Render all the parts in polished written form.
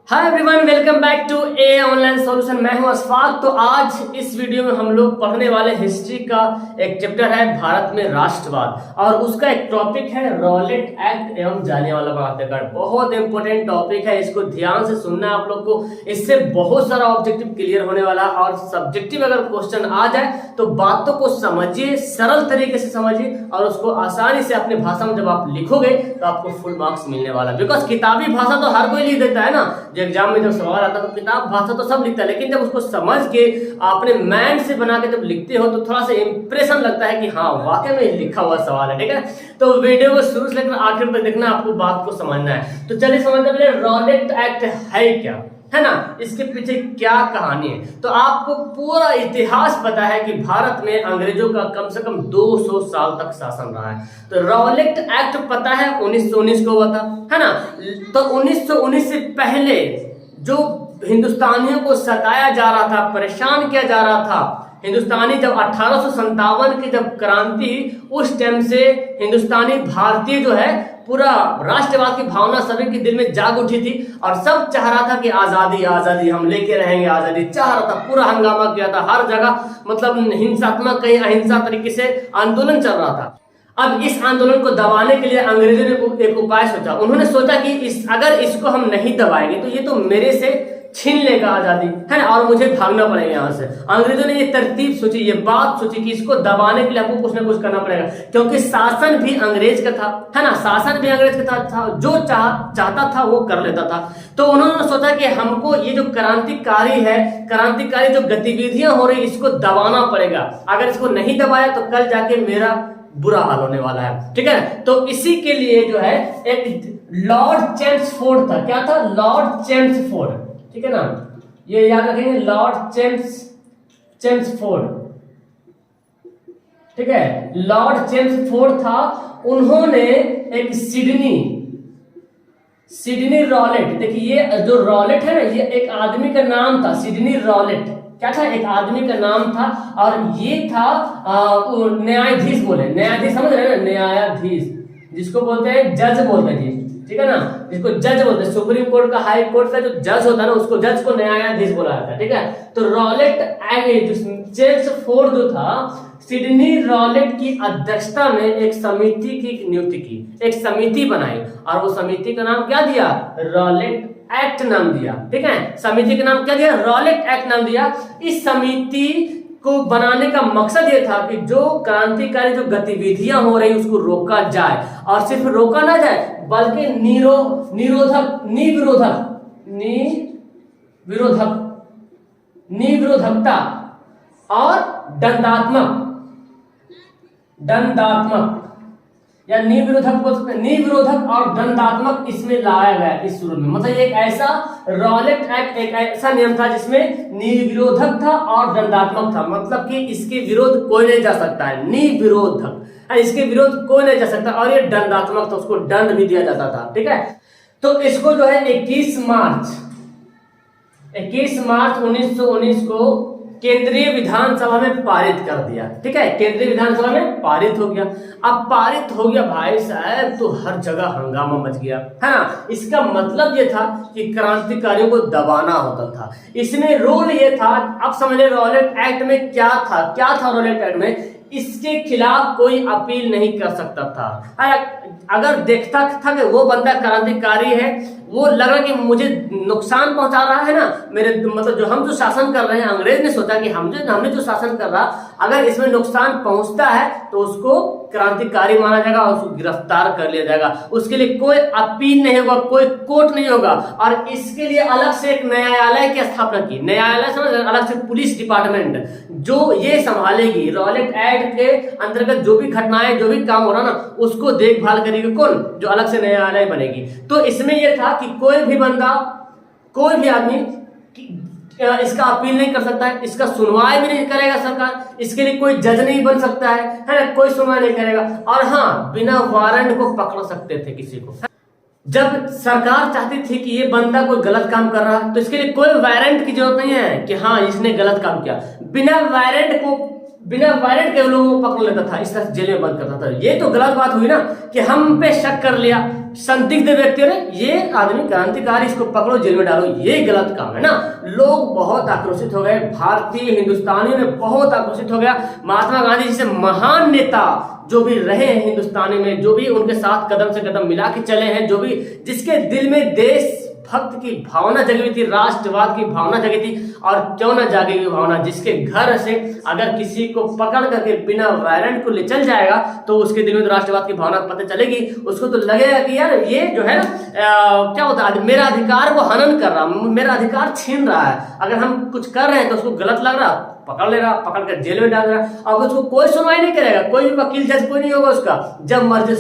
Hi everyone, welcome back to a online solution. मैं हूं अशफाक। तो आज इस वीडियो में हम लोग पढ़ने वाले हिस्ट्री का एक चैप्टर है भारत में राष्ट्रवाद, और उसका एक टॉपिक है रॉलेट एक्ट एवं जालियांवाला बाग हत्याकांड। बहुत इंपॉर्टेंट टॉपिक है, इसको ध्यान से सुनना है आप लोग को। इससे बहुत सारा ऑब्जेक्टिव क्लियर होने वाला है, और सब्जेक्टिव अगर क्वेश्चन आ जाए तो बातों को समझिए, सरल तरीके से समझिए, और उसको आसानी से अपनी भाषा में जब आप लिखोगे तो आपको फुल मार्क्स मिलने वाला है। बिकॉज किताबी भाषा तो हर कोई लिख देता है ना, जो एग्जाम में जब सवाल आता है तो किताब भाषा तो सब लिखता है, लेकिन जब उसको समझ के अपने माइंड से बना के जब लिखते हो तो थोड़ा सा इंप्रेशन लगता है कि हाँ वाकई में लिखा हुआ सवाल है। ठीक है, तो वीडियो को शुरू से लेकर आखिर तक देखना, आपको बात को समझना है। तो चलिए समझते हैं पहले रॉलेट एक्ट है क्या, है ना, इसके पीछे क्या कहानी है। तो आपको पूरा इतिहास पता है कि भारत में अंग्रेजों का कम से कम 200 साल तक शासन रहा है। तो रॉलेट एक्ट पता है 1919 को हुआ था, है ना। तो 1919 से पहले जो हिंदुस्तानियों को सताया जा रहा था, परेशान किया जा रहा था, हिंदुस्तानी जब 1857 की जब क्रांति, उस टाइम से हिंदुस्तानी भारतीय जो है पूरा राष्ट्रवाद की भावना सभी के दिल में जाग उठी थी, और सब चाह रहा था कि आजादी आजादी हम लेके रहेंगे, आजादी चाह रहा था। पूरा हंगामा किया था हर जगह, मतलब हिंसात्मक कहीं अहिंसा तरीके से आंदोलन चल रहा था। अब इस आंदोलन को दबाने के लिए अंग्रेजों ने एक उपाय सोचा। उन्होंने सोचा कि अगर इसको हम नहीं दबाएंगे तो ये तो मेरे से छीन लेगा आजादी, है ना, और मुझे भागना पड़ेगा यहाँ से। अंग्रेजों ने ये तरतीब सोची, ये बात सोची कि इसको दबाने के लिए आपको कुछ ना कुछ करना पड़ेगा, क्योंकि शासन भी अंग्रेज का था, है ना, शासन भी अंग्रेज का था, जो चाहता था वो कर लेता था। तो उन्होंने सोचा कि हमको ये जो क्रांतिकारी है, क्रांतिकारी जो गतिविधियां हो रही, इसको दबाना पड़ेगा। अगर इसको नहीं दबाया तो कल जाके मेरा बुरा हाल होने वाला है। ठीक है, तो इसी के लिए जो है एक लॉर्ड चेम्सफोर्ड था। क्या था? Lord Chelmsford. ठीक है ना, ये याद रखेंगे, लॉर्ड चेम्सफोर्ड। ठीक है, लॉर्ड चेम्सफोर्ड था। उन्होंने एक सिडनी रॉलेट, देखिए ये जो रॉलेट है ना, ये एक आदमी का नाम था। सिडनी रॉलेट क्या था? एक आदमी का नाम था, और ये था न्यायाधीश। बोले न्यायाधीश, समझ रहे हैं ना, न्यायाधीश जिसको बोलते हैं जज बोलते हैं जी। ठीक है ना, जिसको जज बोलते हैं, सुप्रीम कोर्ट का, हाई कोर्ट का जो जज होता है ना, उसको जज को न्यायाधीश बोला जाता है। ठीक है, तो रॉलेट एक्ट, चेम्सफोर्ड जो था, सिडनी रॉलेट की अध्यक्षता में एक समिति की नियुक्ति की, एक समिति बनाई, और वो समिति का नाम क्या दिया? रॉलेट एक्ट नाम दिया। ठीक है, समिति का नाम क्या दिया? रॉलेट एक्ट नाम दिया। इस समिति को बनाने का मकसद ये था कि जो क्रांतिकारी जो गतिविधियां हो रही उसको रोका जाए, और सिर्फ रोका ना जाए बल्कि निविरोधकता और दंडात्मक या निविरोधक बोल सकते हैं, निविरोधक और दंडात्मक इसमें लाया गया इस शुरू में। मतलब एक ऐसा रॉलेट एक्ट, एक ऐसा नियम था जिसमें निविरोधक था और दंडात्मक था। मतलब कि इसके विरोध कोई नहीं जा सकता है, निविरोधक, इसके विरोध कोई नहीं जा सकता, और ये दंडात्मक था, उसको दंड भी दिया जाता था। ठीक है, तो इसको जो है 21 मार्च 1919 को केंद्रीय विधानसभा में पारित कर दिया। ठीक है, केंद्रीय विधानसभा में पारित हो गया। अब पारित हो गया भाई साहब, तो हर जगह हंगामा मच गया, है ना। इसका मतलब ये था कि क्रांतिकारियों को दबाना होता था। इसमें रोल ये था, अब समझिए रॉलेट एक्ट में क्या था रॉलेट एक्ट में, इसके खिलाफ कोई अपील नहीं कर सकता था। अगर देखता था कि वो बंदा क्रांतिकारी है, वो लगा कि मुझे नुकसान पहुंचा रहा है ना, मेरे मतलब जो शासन कर रहे हैं, अंग्रेज ने सोचा कि हमने जो शासन कर रहा, अगर इसमें नुकसान पहुंचता है तो उसको क्रांतिकारी माना जाएगा और उसको गिरफ्तार कर लिया जाएगा। उसके लिए कोई अपील नहीं होगा, कोई कोर्ट नहीं होगा, और इसके लिए अलग से एक न्यायालय की स्थापना की। न्यायालय समझ, अलग से पुलिस डिपार्टमेंट जो ये संभालेगी, रॉलेट एक्ट के अंतर्गत जो भी घटनाएं, जो भी काम हो रहा ना, उसको देखभाल करेगी कौन? जो अलग से न्यायालय बनेगी। तो इसमें यह था कि कोई भी बंदा, कोई भी आदमी इसका अपील नहीं कर सकता है, इसका सुनवाई भी नहीं करेगा सरकार, इसके लिए कोई जज नहीं बन सकता है ना, कोई सुनवाई नहीं करेगा। और हाँ, बिना वारंट को पकड़ सकते थे किसी को। जब सरकार चाहती थी कि ये बंदा कोई गलत काम कर रहा है, तो इसके लिए कोई वारंट की जरूरत नहीं है कि हाँ इसने गलत काम किया। बिना वारंट को बिना वारंट के लोगों को पकड़ लेता था, इस तरह जेल में बंद करता था। ये तो गलत बात हुई ना कि हम पे शक कर लिया संदिग्ध व्यक्ति ने, ये आदमी क्रांतिकारी, इसको पकड़ो जेल में डालो, ये गलत काम है ना। लोग बहुत आक्रोशित हो गए, भारतीय हिंदुस्तानियों ने बहुत आक्रोशित हो गया। महात्मा गांधी जैसे महान नेता जो भी रहे हैं हिंदुस्तानी में, जो भी उनके साथ कदम से कदम मिला के चले हैं, जो भी जिसके दिल में देश भक्त की भावना जगी हुई थी, राष्ट्रवाद की भावना जगी थी, और क्यों ना जागेगी भावना, जिसके घर से अगर किसी को पकड़ करके बिना वारंट को ले चल जाएगा तो उसके दिल में तो राष्ट्रवाद की भावना पता चलेगी। उसको तो लगेगा कि यार ये जो है ना क्या होता है, मेरा अधिकार को हनन कर रहा, मेरा अधिकार छीन रहा है। अगर हम कुछ कर रहे हैं तो उसको गलत लग रहा, पकड़ ले रहा, पकड़ कर जेल में डाल रहा। अब उसको कोई सुनवाई नहीं करेगा, कोई भी वकील जज कोई नहीं होगा उसका, जब मर्जी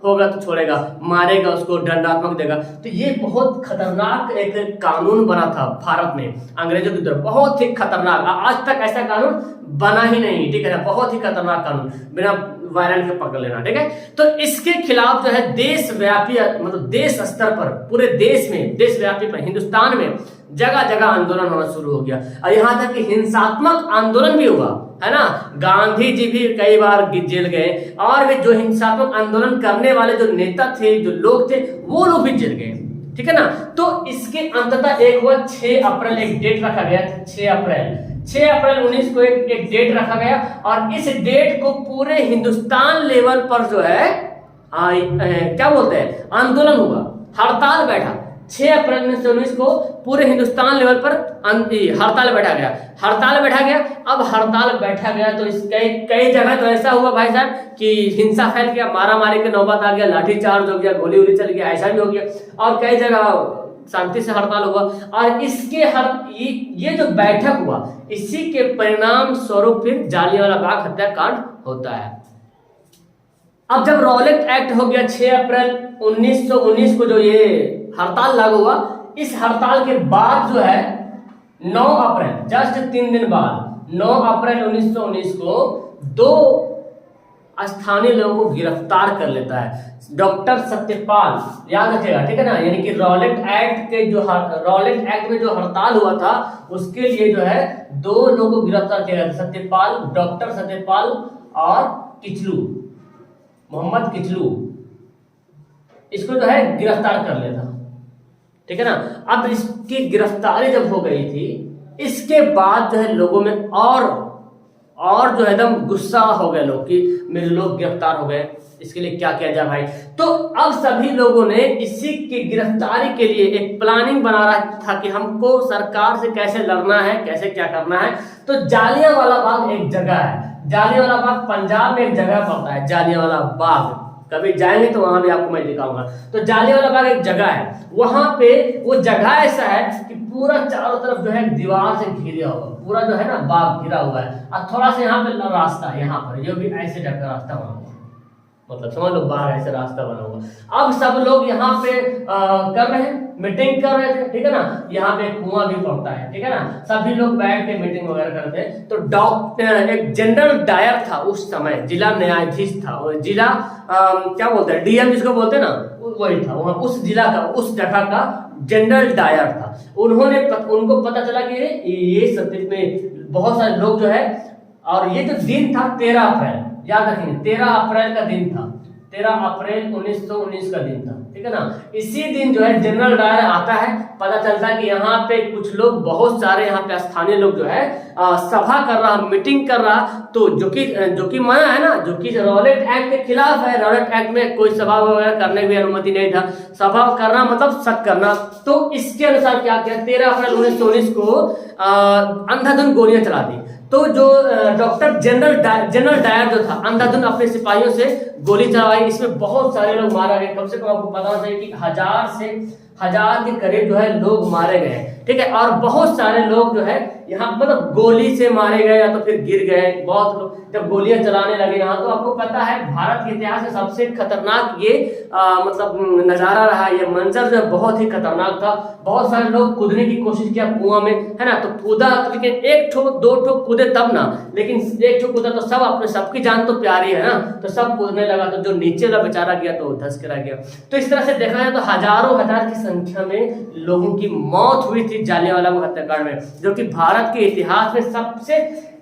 होगा तो छोड़ेगा, मारेगा उसको, दंडात्मक देगा। तो ये बहुत खतरनाक एक कानून बना था भारत में अंग्रेजों की तरफ, बहुत ही खतरनाक। आज तक ऐसा कानून बना ही नहीं, ठीक है ना, बहुत ही खतरनाक कानून, बिना वारंट के पकड़ लेना, ठीक है। तो इसके खिलाफ जो है देशव्यापी, मतलब देश स्तर पर, पूरे देश में, देशव्यापी पर, हिंदुस्तान में जगह जगह आंदोलन होना शुरू हो गया, और यहाँ तक कि हिंसात्मक आंदोलन भी हुआ, है ना। गांधी जी भी कई बार जेल गए, और भी जो हिंसात्मक आंदोलन करने वाले जो नेता थे, जो लोग थे, वो लोग भी जेल गए, ठीक है ना। तो इसके अंततः एक हुआ 6 अप्रैल, एक डेट रखा गया, 6 अप्रैल 19 को एक डेट रखा गया, और इस डेट को पूरे हिंदुस्तान लेवल पर जो है क्या बोलते हैं, आंदोलन हुआ, हड़ताल बैठा। 6 अप्रैल 1919 को पूरे हिंदुस्तान लेवल पर हड़ताल बैठा गया। अब हड़ताल बैठा गया तो इस कई जगह तो ऐसा हुआ भाई साहब कि हिंसा फैल गया, मारा मारी के नौबत आ गया, लाठीचार्ज हो गया, गोली वोली चल गया, ऐसा भी हो गया, और कई जगह शांति से हड़ताल हुआ। और इसके ये जो बैठक हुआ, इसी के परिणाम स्वरूप फिर जालियांवाला बाग हत्याकांड होता है। अब जब रॉलेट एक्ट हो गया 6 अप्रैल 1919 को, जो ये हड़ताल लागू हुआ, इस हड़ताल के बाद जो है 9 अप्रैल, जस्ट 3 दिन बाद 9 अप्रैल 1919 को 2 स्थानीय लोगों को गिरफ्तार कर लेता है डॉक्टर सत्यपाल, याद रखिएगा, ठीक है ना। यानी कि रॉलेट एक्ट में जो हड़ताल हुआ था, उसके लिए जो है 2 लोगों को गिरफ्तार किया गया, सत्यपाल, डॉक्टर सत्यपाल और किचलू, मोहम्मद किचलू, इसको जो है गिरफ्तार कर लेता, ठीक है ना। अब इसकी गिरफ्तारी जब हो गई थी, इसके बाद जो है लोगों में और जो एकदम गुस्सा हो गए लोग कि मेरे लोग गिरफ्तार हो गए, इसके लिए क्या किया जाए भाई। तो अब सभी लोगों ने इसी की गिरफ्तारी के लिए एक प्लानिंग बना रहा था कि हमको सरकार से कैसे लड़ना है, कैसे क्या करना है। तो जालियांवाला बाग एक जगह है, जालियांवाला बाग पंजाब में एक जगह पड़ता है, जालियांवाला बाग, कभी जाएंगे तो वहां भी आपको मैं दिखाऊंगा। तो जालियांवाला बाग एक जगह है, वहां पे वो जगह ऐसा है कि पूरा चारों तरफ जो है दीवार से घिरा हुआ, पूरा जो है ना बाग घिरा हुआ है, और थोड़ा सा यहाँ पे रास्ता है, यहाँ पर जो भी ऐसे टाइप का रास्ता बना हुआ, मतलब समझ लो बाग ऐसे रास्ता बना हुआ। अब सब लोग यहाँ पे कर रहे हैं, मीटिंग कर रहे थे, ठीक है ना। यहाँ पे कुआं भी पड़ता है, ठीक है ना, सभी लोग बैठ के मीटिंग वगैरह करते हैं। तो डॉक्टर, एक जनरल डायर था उस समय, जिला न्यायाधीश था, और जिला क्या बोलते हैं, डीएम जिसको बोलते हैं ना, वही था, वहाँ उस जिला का, उस जगह का जनरल डायर था। उनको पता चला कि ये सत्य में बहुत सारे लोग जो है, और ये जो दिन था 13 अप्रैल, याद रखेंगे 13 अप्रैल का दिन था, 13 अप्रैल 1919 का दिन था, ठीक है ना। इसी दिन जो है जनरल डायर आता है, पता चलता है कि यहाँ पे कुछ लोग, बहुत सारे यहाँ पे स्थानीय लोग जो है सभा कर रहा, मीटिंग कर रहा, तो जो कि मना है ना, जो कि रॉलेट एक्ट के खिलाफ है। रॉलेट एक्ट में कोई सभा वगैरह करने की अनुमति नहीं था, सभा करना मतलब सत करना। तो इसके अनुसार क्या किया, 13 अप्रैल 1919 को अंधाधुंध गोलियां चला दी। तो जो डॉक्टर जनरल डायर जो था, अंधाधुंध अपने सिपाहियों से गोली चलवाई, इसमें बहुत सारे लोग मारा गए। कम से कम आपको पता होना चाहिए कि 1000 के करीब जो है लोग मारे गए, ठीक है। और बहुत सारे लोग जो है यहाँ मतलब गोली से मारे गए या तो फिर गिर गए। बहुत लोग जब गोलियां चलाने लगे यहाँ, तो आपको पता है भारत के इतिहास में सबसे खतरनाक ये मतलब नजारा रहा, ये मंजर जो है बहुत ही खतरनाक था। बहुत सारे लोग कूदने की कोशिश किया कुआं में, है ना, तो कूदा, लेकिन 1 ठो 2 ठो कूदे तब ना, लेकिन 1 ठो कूदा तो सब अपने, सबकी जान तो प्यारी है ना, तो सब कूदने लगा, तो जो नीचे वाला बेचारा गया तो धंस के रह गया। तो इस तरह से देखा जाए तो हजारों हजार की संख्या में लोगों की मौत हुई थी जालियांवाला बाग हत्याकांड में, जो कि भारत के इतिहास में सबसे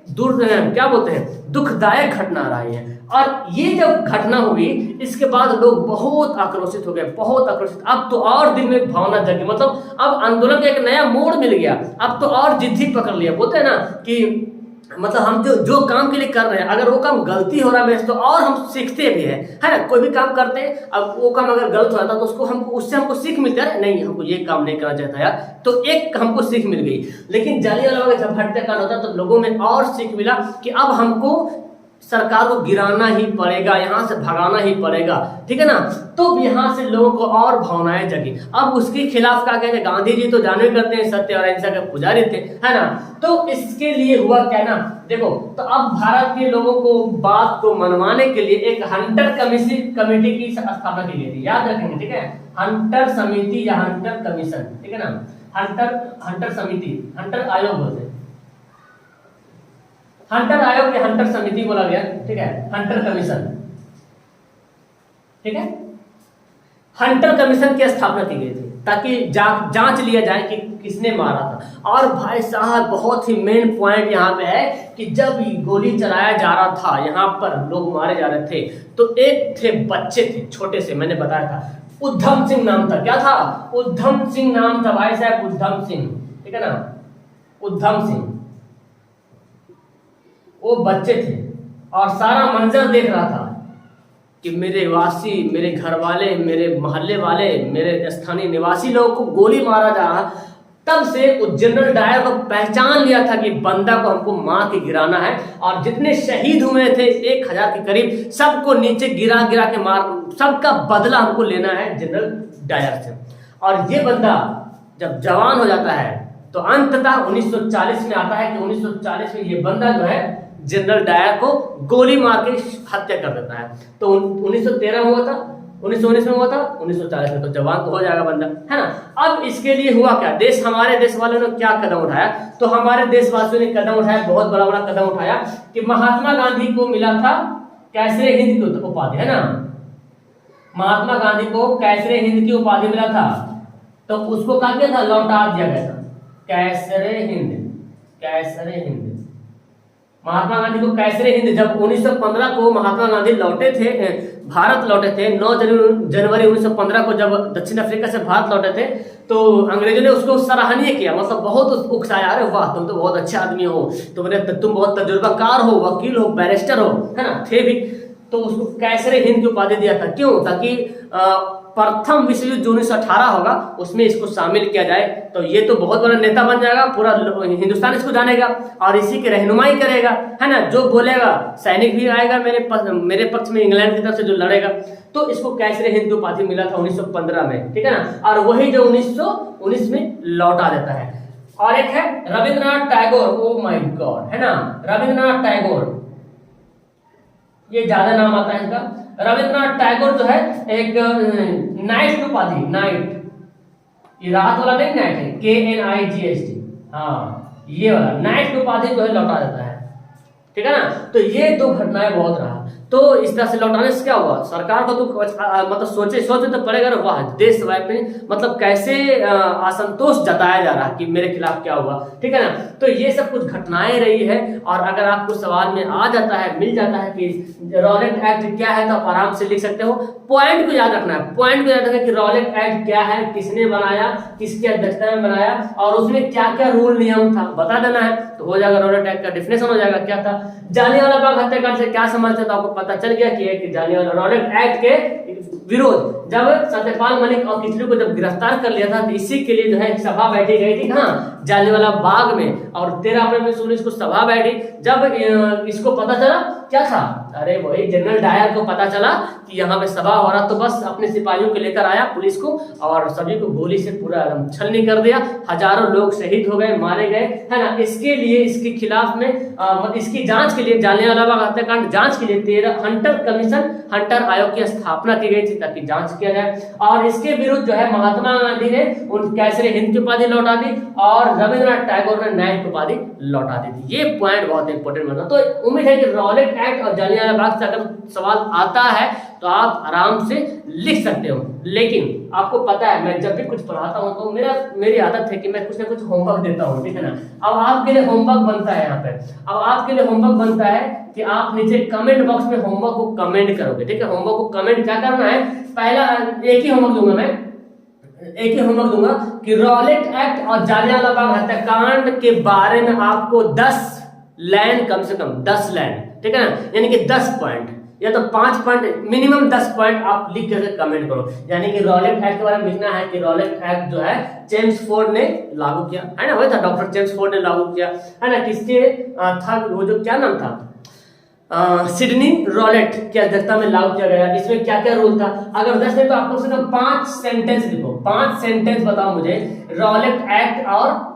क्या बोलते हैं, दुखदायक घटना रही है। और ये जब घटना हुई इसके बाद लोग बहुत आक्रोशित हो गए, बहुत आक्रोशित। अब तो और दिल में भावना जगी, मतलब अब आंदोलन का एक नया मोड़ मिल गया, अब तो और जिद्दी पकड़ लिया। बोलते हैं ना कि मतलब हम जो काम के लिए कर रहे हैं, अगर वो काम गलती हो रहा है तो और हम सीखते भी हैं, है ना। कोई भी काम करते हैं, अब वो काम अगर गलत हो जाता तो उससे हमको सीख मिलती है, नहीं हमको ये काम नहीं करना चाहता यार, तो एक हमको सीख मिल गई। लेकिन जालियांवाला बाग जब हत्याकांड होता तो लोगों में और सीख मिला कि अब हमको सरकार को गिराना ही पड़ेगा, यहाँ से भगाना ही पड़ेगा, ठीक है ना। तो यहाँ से लोगों को और भावनाएं जगी। अब उसके खिलाफ क्या कहते हैं, गांधी जी तो जानवे करते हैं सत्य और अहिंसा के पुजारी थे, है ना। तो इसके लिए हुआ क्या ना, देखो, तो अब भारत के लोगों को बात को मनवाने के लिए एक हंटर कमेटी की स्थापना की गई थी, याद रखेंगे, ठीक है। हंटर समिति या हंटर कमीशन, ठीक है ना, हंटर समिति, हंटर आयोग बोलते हैं, हंटर आयोग या हंटर समिति बोला गया, ठीक है, हंटर कमीशन, ठीक है। हंटर कमीशन की स्थापना की गई थी ताकि जांच लिया जाए कि किसने मारा था। और भाई साहब बहुत ही मेन पॉइंट यहाँ पे है कि जब गोली चलाया जा रहा था, यहाँ पर लोग मारे जा रहे थे, तो एक थे बच्चे थे छोटे से, मैंने बताया था, उद्धम सिंह नाम था। क्या था? उद्धम सिंह नाम था भाई साहब, उद्धम सिंह, ठीक है ना, उद्धम सिंह। वो बच्चे थे और सारा मंजर देख रहा था कि मेरे वासी, मेरे घर वाले, मेरे मोहल्ले वाले, मेरे स्थानीय निवासी लोगों को गोली मारा जा रहा। तब से उस जनरल डायर को पहचान लिया था कि बंदा को हमको मार के गिराना है, और जितने शहीद हुए थे 1000 के करीब, सबको नीचे गिरा गिरा के मार, सबका बदला हमको लेना है जनरल डायर से। और ये बंदा जब जवान हो जाता है तो अंततः 1940 में आता है कि 1940 में ये बंदा जो है जनरल डायर को गोली मार के हत्या कर देता है। तो 1913 में हुआ था, 1919 में हुआ था, 1940 में, तो जवान तो हो जाएगा बंदा, है ना। अब इसके लिए हुआ क्या, हमारे देश वालों ने क्या कदम उठाया, तो हमारे देशवासियों ने कदम उठाया, बहुत बड़ा बड़ा कदम उठाया कि महात्मा गांधी को मिला था कैसरे हिंद की उपाधि, है ना। महात्मा गांधी को कैसरे हिंद की उपाधि मिला था, तो उसको क्या किया था, लौटा दिया गया था, कैसरे हिंद, कैसरे हिंद। महात्मा गांधी को कैसरे हिंद, जब 1915 को महात्मा गांधी लौटे थे, भारत लौटे थे, 9 जनवरी 1915 को जब दक्षिण अफ्रीका से भारत लौटे थे, तो अंग्रेजों ने उसको सराहनीय किया, मतलब बहुत उकसाया, अरे वाह तुम तो बहुत अच्छे आदमी हो, तुम बहुत तजुर्बाकार हो, वकील हो, बैरिस्टर हो, है ना, थे भी। तो उसको कैसरे हिंद की उपाधि दिया था, क्यों, ताकि प्रथम विश्व युद्ध जो 1918 होगा उसमें इसको शामिल किया जाए, तो ये तो बहुत बड़ा नेता बन जाएगा, पूरा हिंदुस्तान इसको जानेगा और इसी की रहनुमाई करेगा, है ना। जो बोलेगा, सैनिक भी आएगा मेरे पक्ष में, इंग्लैंड की तरफ से जो लड़ेगा, तो इसको कैसरे हिंद की उपाधि मिला था 1915 में, ठीक है ना। और वही जो 1919 में लौटा देता है। और एक है Rabindranath Tagore, oh my God, है ना, रविंद्रनाथ टैगोर, ये ज्यादा नाम आता है इनका। रविंद्रनाथ टैगोर जो है एक नाइट की उपाधि, नाइट, ये रात वाला नहीं, नाइट है, KNIGHT, हाँ, ये वाला नाइट की उपाधि जो है लौटा देता है, ठीक है ना। तो ये दो घटनाएं बहुत रहा। तो इस तरह से लौटाने से क्या हुआ, सरकार को तो मतलब सोचे तो पड़ेगा, वाह देशव्यापी, मतलब कैसे असंतोष जताया जा रहा है कि मेरे खिलाफ क्या हुआ, ठीक है ना। तो ये सब कुछ घटनाएं रही है। और अगर आपको सवाल में आ जाता है, मिल जाता है कि रॉलेट एक्ट क्या है, तो आप आराम से लिख सकते हो। पॉइंट को याद रखना है, पॉइंट को याद रखना है कि रॉलेट एक्ट क्या है, किसने बनाया, किसकी अध्यक्षता में बनाया, और उसमें क्या क्या रूल नियम था, बता देना है, तो हो जाएगा। रॉलेट एक्ट का डिफिनेशन हो जाएगा क्या था। जालियांवाला बाग हत्याकांड से क्या समझते थे, आपको पता चल गया कि जालियांवाला रॉलेट एक्ट के विरोध, जब सत्यपाल मलिक और किचलू को जब गिरफ्तार कर लिया था, तो इसी के लिए जो है सभा बैठी गई थी, हाँ, जालियांवाला बाग में। और 13 अप्रैल 1919 को सभा बैठी। जब इसको पता चला, क्या था, अरे वही जनरल डायर को पता चला कि यहाँ पे सभा हो रहा, तो बस अपने सिपाहियों को लेकर आया पुलिस को, और सभी को गोली से पूरा छलनी कर दिया। हजारों लोग शहीद हो गए, मारे गए, है ना। इसके लिए, इसके खिलाफ में इसकी जांच के लिए, जालियांवाला बाग हत्याकांड जांच के लिए 13 हंटर कमीशन, हंटर आयोग की स्थापना की गई थी ताकि जांच किया जाए। और इसके विरुद्ध जो है महात्मा गांधी ने उन कैसरे हिंद की उपाधि लौटा दी, और रविंद्रनाथ टैगोर ने नाइट की उपाधि लौटा दी थी। ये पॉइंट बहुत इंपॉर्टेंट बना। तो उम्मीद है कि रॉलेट एक्ट और जालियांवाला जालियांवाला बाग से अगर सवाल आता है तो आप आराम से लिख सकते हो। लेकिन आपको पता है मैं जब भी कुछ पढ़ाता हूँ तो मेरी आदत है कि मैं कुछ ना कुछ होमवर्क देता हूँ, ठीक है ना। अब आपके लिए होमवर्क बनता है यहाँ पे, अब आपके लिए होमवर्क बनता है कि आप नीचे कमेंट बॉक्स में होमवर्क को कमेंट करोगे, ठीक है। होमवर्क को कमेंट क्या करना है, पहला एक ही होमवर्क दूंगा मैं, एक ही होमवर्क दूंगा कि रॉलेट एक्ट और जालियांवाला बाग हत्याकांड के बारे में आपको 10 लाइन, कम से कम 10 लाइन, ठीक है ना, यानी कि 10 पॉइंट या तो 5 पॉइंट, मिनिमम 10 पॉइंट आप लिख करके कमेंट करो। यानी कि रॉलेट एक्ट के बारे में लिखना है कि रॉलेट एक्ट जो है जेम्स फोर्ड ने लागू किया, है ना, वही था, डॉक्टर जेम्स फोर्ड ने लागू किया, है ना। किसके था वो, जो क्या नाम था, सिडनी रॉलेट की अध्यक्षता में लागू किया गया। इसमें क्या क्या रूल था, अगर 10 नहीं तो आप कम से कम 5 सेंटेंस लिखो, 5 सेंटेंस बताओ मुझे रॉलेट एक्ट और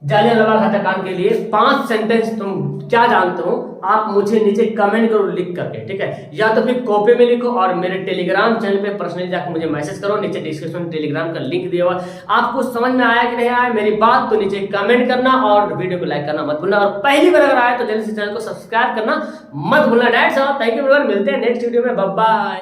जालियांवाला बाग हत्याकांड के लिए 5 सेंटेंस तुम क्या जानते हो, आप मुझे नीचे कमेंट करो लिख करके, ठीक है। या तो फिर कॉपी में लिखो और मेरे टेलीग्राम चैनल पे पर्सनली जाकर मुझे मैसेज करो, नीचे डिस्क्रिप्शन में टेलीग्राम का लिंक दिया हुआ। आपको समझ में आया कि नहीं आया मेरी बात, तो नीचे कमेंट करना और वीडियो को लाइक करना मत भूलना, और पहली बार अगर आया तो जल्दी से चैनल को सब्सक्राइब करना मत भूलना। थैंक यू, मिलते हैं नेक्स्ट वीडियो में, बाय बाय।